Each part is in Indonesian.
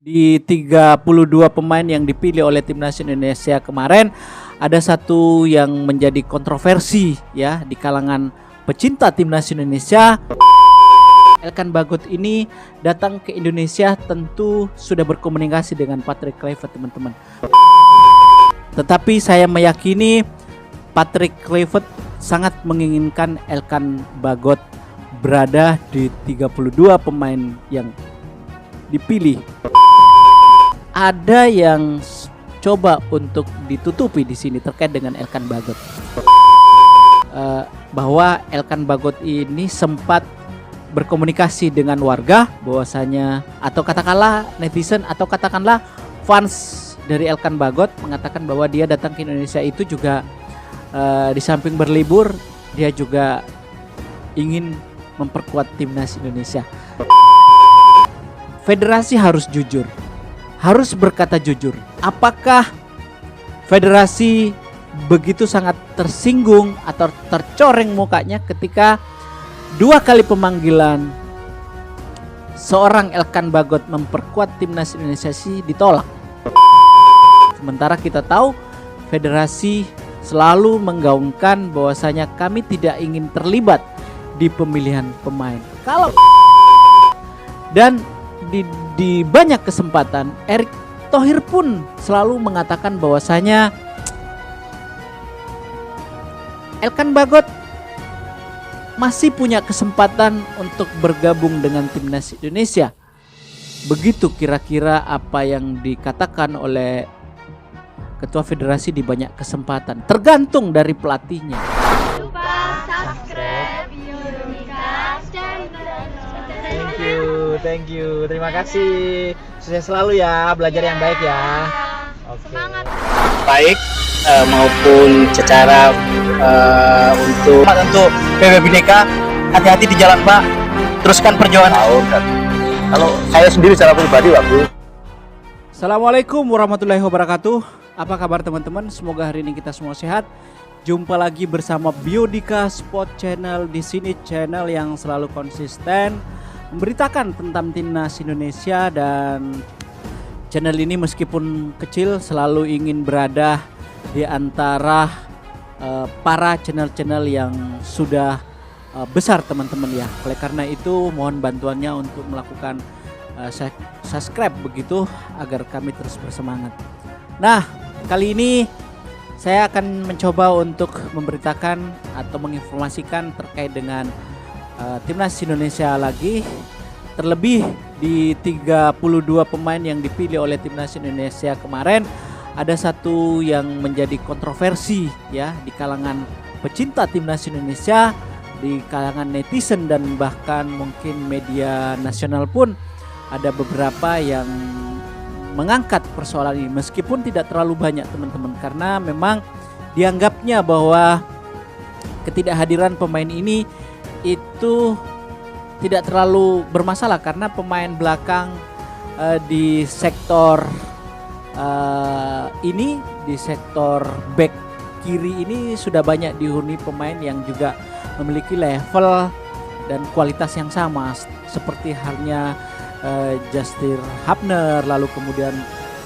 Di 32 pemain yang dipilih oleh timnas Indonesia kemarin, ada satu yang menjadi kontroversi ya di kalangan pecinta timnas Indonesia. Elkan Bagot ini datang ke Indonesia tentu sudah berkomunikasi dengan Patrick Kluivert, teman-teman. Tetapi saya meyakini Patrick Kluivert sangat menginginkan Elkan Bagot berada di 32 pemain yang dipilih. Ada yang coba untuk ditutupi di sini terkait dengan Elkan Bagot, bahwa Elkan Bagot ini sempat berkomunikasi dengan warga bahwasanya, atau katakanlah netizen atau katakanlah fans dari Elkan Bagot mengatakan bahwa dia datang ke Indonesia itu juga di samping berlibur, dia juga ingin memperkuat timnas Indonesia. Federasi harus jujur, harus berkata jujur. Apakah federasi begitu sangat tersinggung atau tercoreng mukanya ketika 2 kali pemanggilan seorang Elkan Bagot memperkuat timnas Indonesia ditolak? Sementara kita tahu federasi selalu menggaungkan bahwasanya kami tidak ingin terlibat di pemilihan pemain. Dan di banyak kesempatan Erick Thohir pun selalu mengatakan bahwasanya Elkan Bagot masih punya kesempatan untuk bergabung dengan timnas Indonesia. Begitu kira-kira apa yang dikatakan oleh ketua federasi di banyak kesempatan, tergantung dari pelatihnya. Thank you. Terima kasih. Sukses selalu ya, belajar yang baik ya. Oke. Semangat. Baik maupun secara untuk PB Bhinneka, hati-hati di jalan Pak, teruskan perjuangan. Kalau saya sendiri secara pribadi waktu. Assalamualaikum warahmatullahi wabarakatuh. Apa kabar teman-teman? Semoga hari ini kita semua sehat. Jumpa lagi bersama Biodika Sport Channel. Di sini channel yang selalu konsisten memberitakan tentang timnas Indonesia, dan channel ini meskipun kecil selalu ingin berada di antara para channel-channel yang sudah besar teman-teman ya. Oleh karena itu mohon bantuannya untuk melakukan subscribe begitu agar kami terus bersemangat. Nah, kali ini saya akan mencoba untuk memberitakan atau menginformasikan terkait dengan timnas Indonesia lagi. Terlebih di 32 pemain yang dipilih oleh timnas Indonesia kemarin, ada satu yang menjadi kontroversi ya di kalangan pecinta timnas Indonesia, di kalangan netizen dan bahkan mungkin media nasional pun ada beberapa yang mengangkat persoalan ini, meskipun tidak terlalu banyak teman-teman, karena memang dianggapnya bahwa ketidakhadiran pemain ini itu tidak terlalu bermasalah karena pemain belakang di sektor ini, di sektor back kiri ini sudah banyak dihuni pemain yang juga memiliki level dan kualitas yang sama, seperti halnya Justin Hapner, lalu kemudian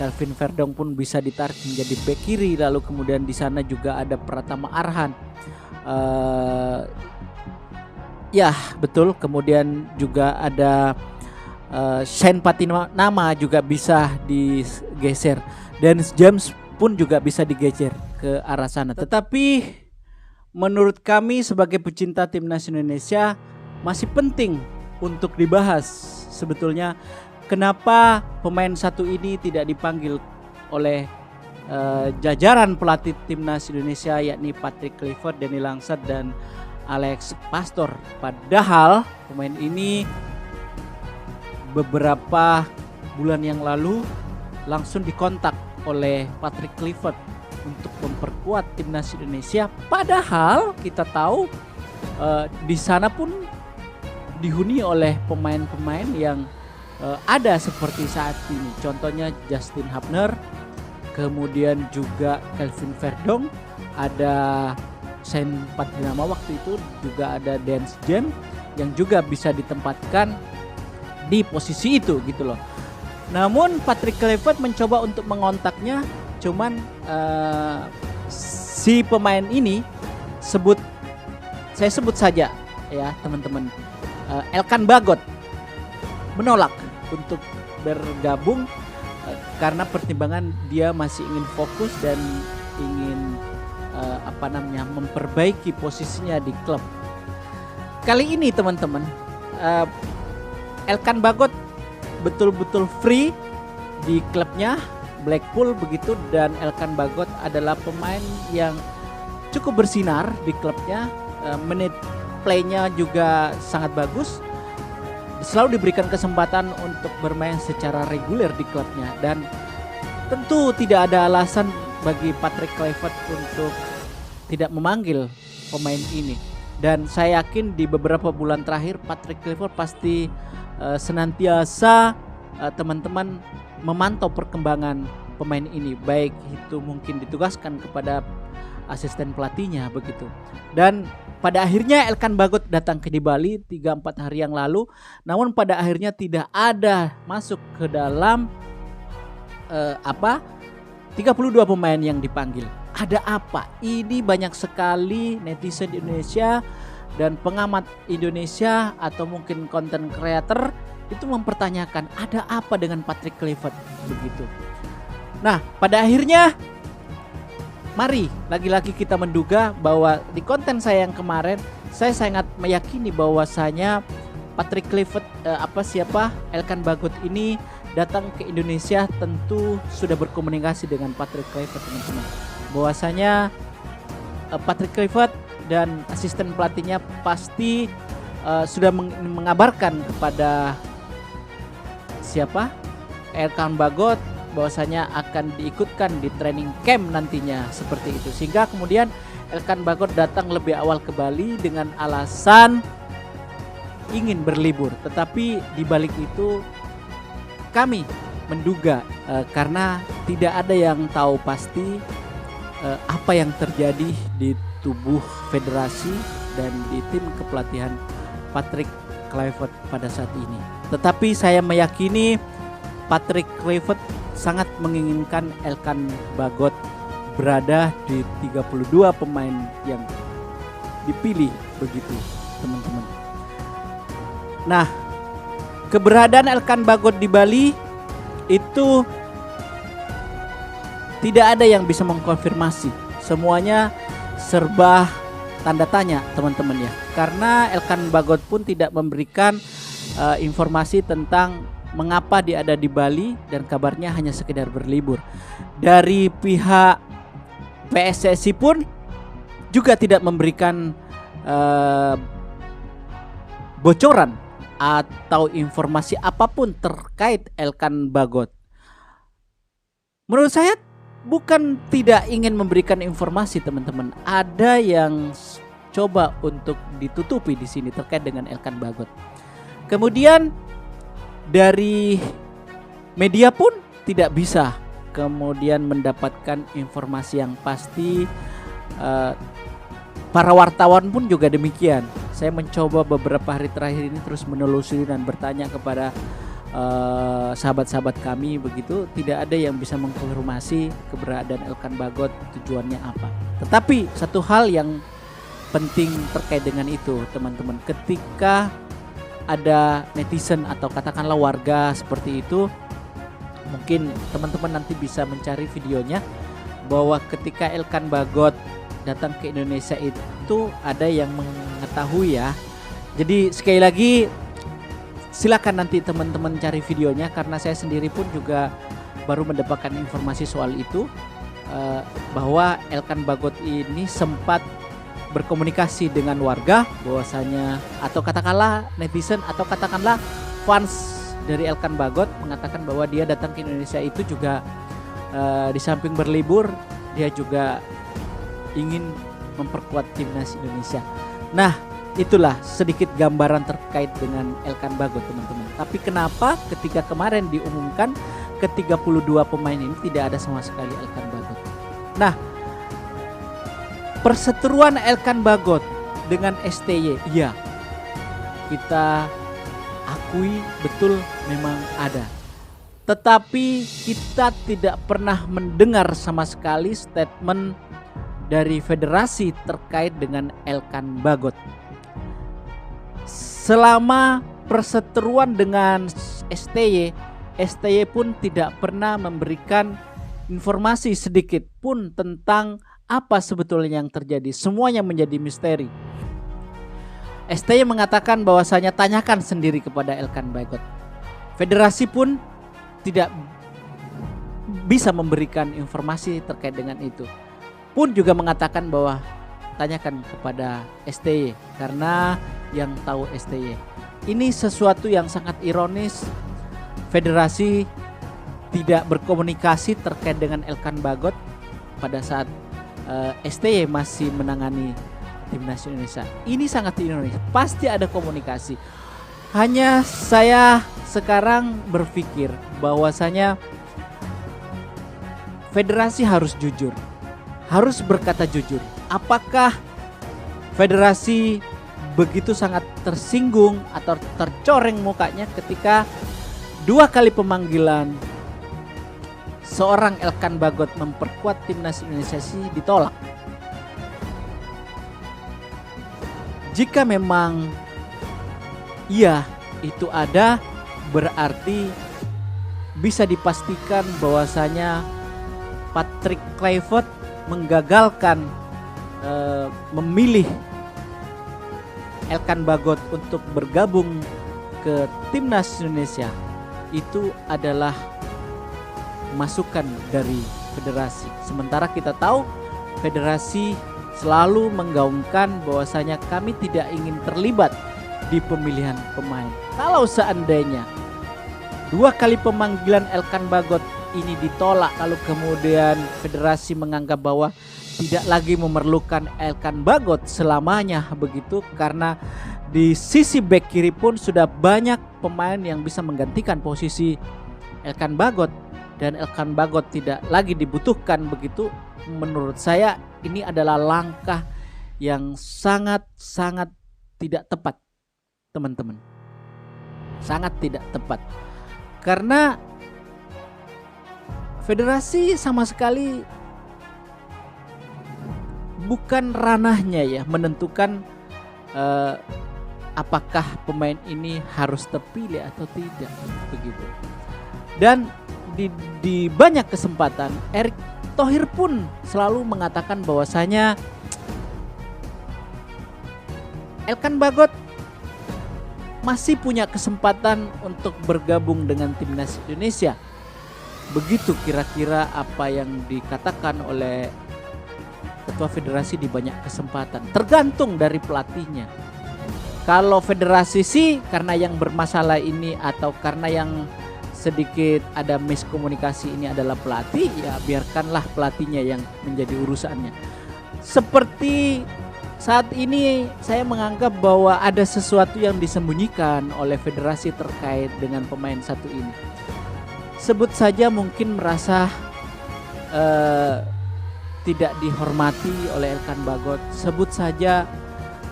Kelvin Verdong pun bisa ditarik menjadi back kiri, lalu kemudian di sana juga ada Pratama Arhan. Ya betul, kemudian juga ada Shane Patinama juga bisa digeser, dan James pun juga bisa digeser ke arah sana. Tetapi menurut kami sebagai pecinta timnas Indonesia masih penting untuk dibahas sebetulnya kenapa pemain satu ini tidak dipanggil oleh jajaran pelatih timnas Indonesia, yakni Patrick Kluivert, Denny Langsat dan Alex Pastor. Padahal pemain ini beberapa bulan yang lalu langsung dikontak oleh Patrick Kluivert untuk memperkuat timnas Indonesia. Padahal kita tahu di sana pun dihuni oleh pemain-pemain yang ada seperti saat ini. Contohnya Justin Hapner, kemudian juga Kelvin Verdong, ada Shane Patinama waktu itu, juga ada Dance James yang juga bisa ditempatkan di posisi itu gitu loh. Namun Patrick Kluivert mencoba untuk mengontaknya, cuman si pemain ini saya sebut saja ya teman-teman, Elkan Bagot menolak untuk bergabung karena pertimbangan dia masih ingin fokus dan ingin memperbaiki posisinya di klub. Kali ini teman-teman, Elkan Bagot betul-betul free di klubnya Blackpool begitu, dan Elkan Bagot adalah pemain yang cukup bersinar di klubnya. Menit playnya juga sangat bagus, selalu diberikan kesempatan untuk bermain secara reguler di klubnya, dan tentu tidak ada alasan bagi Patrick Kluivert untuk tidak memanggil pemain ini. Dan saya yakin di beberapa bulan terakhir Patrick Kluivert pasti senantiasa teman-teman memantau perkembangan pemain ini, baik itu mungkin ditugaskan kepada asisten pelatihnya begitu. Dan pada akhirnya Elkan Bagot datang di Bali 3-4 hari yang lalu, namun pada akhirnya tidak ada masuk ke dalam 32 pemain yang dipanggil. Ada apa? Ini banyak sekali netizen di Indonesia dan pengamat Indonesia atau mungkin content creator itu mempertanyakan ada apa dengan Patrick Kluivert begitu. Nah, pada akhirnya mari lagi-lagi kita menduga bahwa di konten saya yang kemarin saya sangat meyakini bahwasanya Patrick Kluivert Elkan Bagot ini datang ke Indonesia tentu sudah berkomunikasi dengan Patrick Kluivert teman-teman. Bahwasanya Patrick Kluivert dan asisten pelatihnya pasti sudah mengabarkan kepada Elkan Bagot bahwasanya akan diikutkan di training camp nantinya seperti itu, sehingga kemudian Elkan Bagot datang lebih awal ke Bali dengan alasan ingin berlibur. Tetapi di balik itu kami menduga karena tidak ada yang tahu pasti apa yang terjadi di tubuh federasi dan di tim kepelatihan Patrick Kluivert pada saat ini. Tetapi saya meyakini Patrick Kluivert sangat menginginkan Elkan Bagot berada di 32 pemain yang dipilih begitu teman-teman. Nah, keberadaan Elkan Bagot di Bali itu tidak ada yang bisa mengkonfirmasi. Semuanya serba tanda tanya teman-teman ya. Karena Elkan Bagot pun tidak memberikan informasi tentang mengapa dia ada di Bali dan kabarnya hanya sekedar berlibur. Dari pihak PSSI pun juga tidak memberikan bocoran atau informasi apapun terkait Elkan Bagot. Menurut saya bukan tidak ingin memberikan informasi teman-teman. Ada yang coba untuk ditutupi di sini terkait dengan Elkan Bagot. Kemudian dari media pun tidak bisa kemudian mendapatkan informasi yang pasti. Para wartawan pun juga demikian. Saya mencoba beberapa hari terakhir ini terus menelusuri dan bertanya kepada sahabat-sahabat kami begitu, tidak ada yang bisa mengkonfirmasi keberadaan Elkan Bagot, tujuannya apa. Tetapi satu hal yang penting terkait dengan itu teman-teman, ketika ada netizen atau katakanlah warga seperti itu, mungkin teman-teman nanti bisa mencari videonya bahwa ketika Elkan Bagot datang ke Indonesia itu ada yang mengetahui ya. Jadi sekali lagi silakan nanti teman-teman cari videonya, karena saya sendiri pun juga baru mendapatkan informasi soal itu, bahwa Elkan Bagot ini sempat berkomunikasi dengan warga bahwasanya, atau katakanlah netizen atau katakanlah fans dari Elkan Bagot mengatakan bahwa dia datang ke Indonesia itu juga di samping berlibur dia juga ingin memperkuat timnas Indonesia. Nah, itulah sedikit gambaran terkait dengan Elkan Bagot teman-teman. Tapi kenapa ketika kemarin diumumkan ke 32 pemain ini tidak ada sama sekali Elkan Bagot. Nah, perseteruan Elkan Bagot dengan STY, ya kita akui betul memang ada. Tetapi kita tidak pernah mendengar sama sekali statement dari federasi terkait dengan Elkan Bagot. Selama perseteruan dengan STY pun tidak pernah memberikan informasi sedikit pun tentang apa sebetulnya yang terjadi. Semuanya menjadi misteri. STY mengatakan bahwasanya tanyakan sendiri kepada Elkan Bagot. Federasi pun tidak bisa memberikan informasi terkait dengan itu. Pun juga mengatakan bahwa tanyakan kepada STY karena yang tahu STY. Ini sesuatu yang sangat ironis. Federasi tidak berkomunikasi terkait dengan Elkan Bagot pada saat STY masih menangani timnas Indonesia. Ini sangat ironis. Pasti ada komunikasi. Hanya saya sekarang berpikir bahwasanya federasi harus jujur, harus berkata jujur. Apakah federasi begitu sangat tersinggung atau tercoreng mukanya ketika 2 kali pemanggilan seorang Elkan Bagot memperkuat timnas Indonesia ditolak? Jika memang iya itu ada, berarti bisa dipastikan bahwasanya Patrick Kluivert menggagalkan memilih Elkan Bagot untuk bergabung ke timnas Indonesia. Itu adalah masukan dari federasi. Sementara kita tahu federasi selalu menggaungkan bahwasanya kami tidak ingin terlibat di pemilihan pemain. Kalau seandainya 2 kali pemanggilan Elkan Bagot ini ditolak, lalu kemudian federasi menganggap bahwa tidak lagi memerlukan Elkan Bagot selamanya begitu, karena di sisi bek kiri pun sudah banyak pemain yang bisa menggantikan posisi Elkan Bagot dan Elkan Bagot tidak lagi dibutuhkan begitu. Menurut saya ini adalah langkah yang sangat tidak tepat, teman-teman. Sangat tidak tepat. Karena federasi sama sekali bukan ranahnya ya menentukan apakah pemain ini harus terpilih atau tidak begitu. Dan di banyak kesempatan Erick Thohir pun selalu mengatakan bahwasanya Elkan Bagot masih punya kesempatan untuk bergabung dengan timnas Indonesia. Begitu kira-kira apa yang dikatakan oleh ketua federasi di banyak kesempatan. Tergantung dari pelatihnya. Kalau federasi sih karena yang bermasalah ini atau karena yang sedikit ada miskomunikasi ini adalah pelatih, ya biarkanlah pelatihnya yang menjadi urusannya. Seperti saat ini saya menganggap bahwa ada sesuatu yang disembunyikan oleh federasi terkait dengan pemain satu ini. Sebut saja mungkin merasa tidak dihormati oleh Elkan Bagot. Sebut saja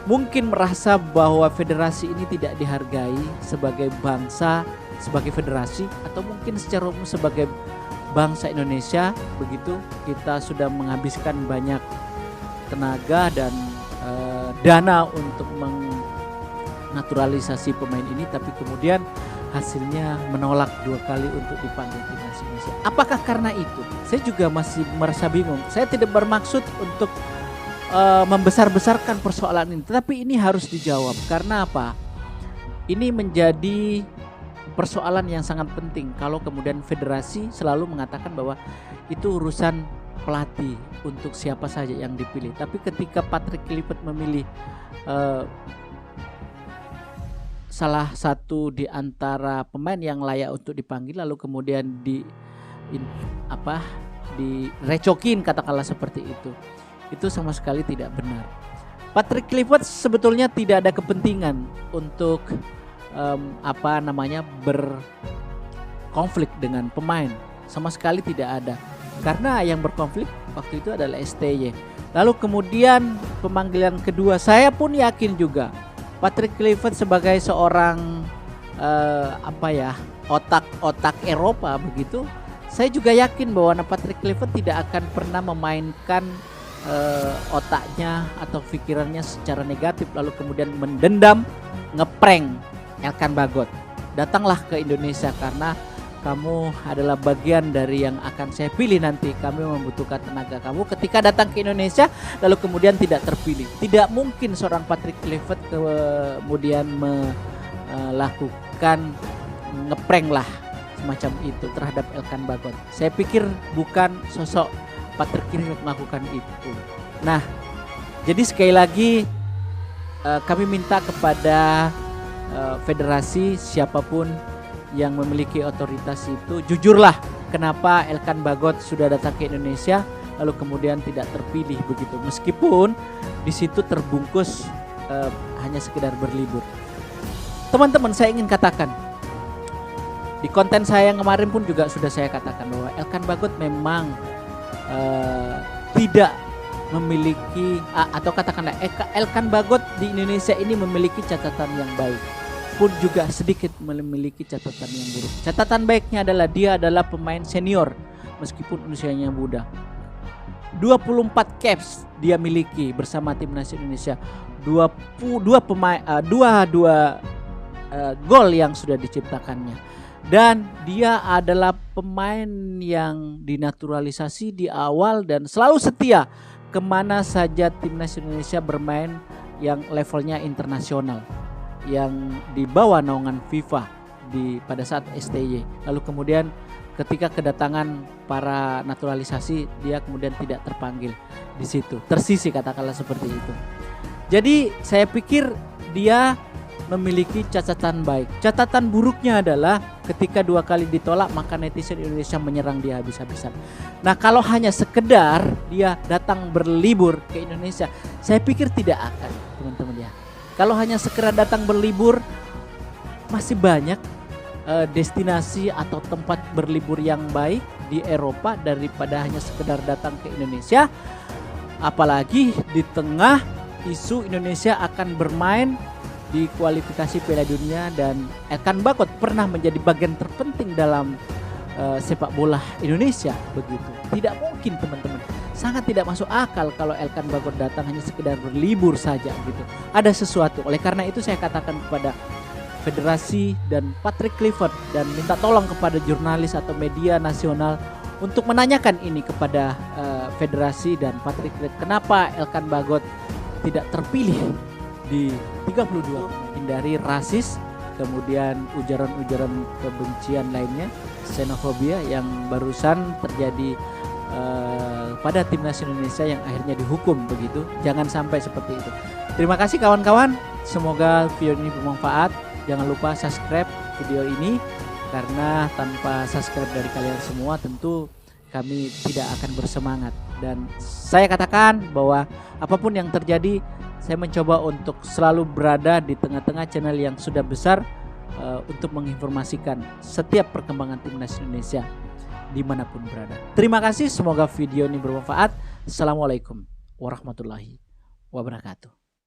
mungkin merasa bahwa federasi ini tidak dihargai sebagai bangsa, sebagai federasi, atau mungkin secara umum sebagai bangsa Indonesia begitu. Kita sudah menghabiskan banyak tenaga dan dana untuk mengaturalisasi pemain ini, tapi kemudian hasilnya menolak 2 kali untuk dipanggil timnas Indonesia. Apakah karena itu? Saya juga masih merasa bingung. Saya tidak bermaksud untuk membesar-besarkan persoalan ini, tetapi ini harus dijawab. Karena apa? Ini menjadi persoalan yang sangat penting kalau kemudian federasi selalu mengatakan bahwa itu urusan pelatih untuk siapa saja yang dipilih. Tapi ketika Patrick Kluivert memilih salah satu di antara pemain yang layak untuk dipanggil, lalu kemudian direcokin katakanlah seperti itu sama sekali tidak benar. Patrick Kluivert sebetulnya tidak ada kepentingan untuk berkonflik dengan pemain, sama sekali tidak ada, karena yang berkonflik waktu itu adalah STY. Lalu kemudian pemanggilan kedua, saya pun yakin juga Patrick Kluivert sebagai seorang otak otak Eropa begitu, saya juga yakin bahwa Patrick Kluivert tidak akan pernah memainkan otaknya atau pikirannya secara negatif lalu kemudian mendendam, ngeprank Elkan Bagot. Datanglah ke Indonesia karena kamu adalah bagian dari yang akan saya pilih nanti. Kami membutuhkan tenaga kamu. Ketika datang ke Indonesia lalu kemudian tidak terpilih. Tidak mungkin seorang Patrick Kluivert kemudian melakukan ngeprank lah semacam itu terhadap Elkan Bagot. Saya pikir bukan sosok Patrick Kluivert melakukan itu. Nah, jadi sekali lagi kami minta kepada federasi siapapun yang memiliki otoritas itu, jujurlah kenapa Elkan Bagot sudah datang ke Indonesia lalu kemudian tidak terpilih begitu, meskipun di situ terbungkus hanya sekedar berlibur. Teman-teman, saya ingin katakan di konten saya yang kemarin pun juga sudah saya katakan bahwa Elkan Bagot memang tidak memiliki atau katakanlah Elkan Bagot di Indonesia ini memiliki catatan yang baik, pun juga sedikit memiliki catatan yang buruk. Catatan baiknya adalah dia adalah pemain senior meskipun usianya muda. 24 caps dia miliki bersama timnas Indonesia. 22 gol yang sudah diciptakannya. Dan dia adalah pemain yang dinaturalisasi di awal dan selalu setia kemana saja timnas Indonesia bermain yang levelnya internasional, yang di bawah naungan FIFA pada saat STY. Lalu kemudian ketika kedatangan para naturalisasi dia kemudian tidak terpanggil di situ, tersisih katakanlah seperti itu. Jadi saya pikir dia memiliki catatan baik. Catatan buruknya adalah ketika 2 kali ditolak maka netizen Indonesia menyerang dia habis-habisan. Nah, kalau hanya sekedar dia datang berlibur ke Indonesia, saya pikir tidak akan, teman-teman ya. Kalau hanya sekedar datang berlibur, masih banyak destinasi atau tempat berlibur yang baik di Eropa daripada hanya sekedar datang ke Indonesia. Apalagi di tengah isu Indonesia akan bermain di kualifikasi Piala Dunia dan Elkan Bagot pernah menjadi bagian terpenting dalam sepak bola Indonesia begitu. Tidak mungkin, teman-teman. Sangat tidak masuk akal kalau Elkan Bagot datang hanya sekedar berlibur saja gitu. Ada sesuatu. Oleh karena itu saya katakan kepada federasi dan Patrick Kluivert dan minta tolong kepada jurnalis atau media nasional untuk menanyakan ini kepada federasi dan Patrick Kluivert, kenapa Elkan Bagot tidak terpilih di 32, hindari rasis, kemudian ujaran-ujaran kebencian lainnya, xenofobia yang barusan terjadi pada timnas Indonesia yang akhirnya dihukum begitu. Jangan sampai seperti itu. Terima kasih kawan-kawan, semoga video ini bermanfaat. Jangan lupa subscribe video ini, karena tanpa subscribe dari kalian semua tentu kami tidak akan bersemangat. Dan saya katakan bahwa apapun yang terjadi, saya mencoba untuk selalu berada di tengah-tengah channel yang sudah besar untuk menginformasikan setiap perkembangan timnas Indonesia dimanapun berada. Terima kasih, semoga video ini bermanfaat. Assalamualaikum warahmatullahi wabarakatuh.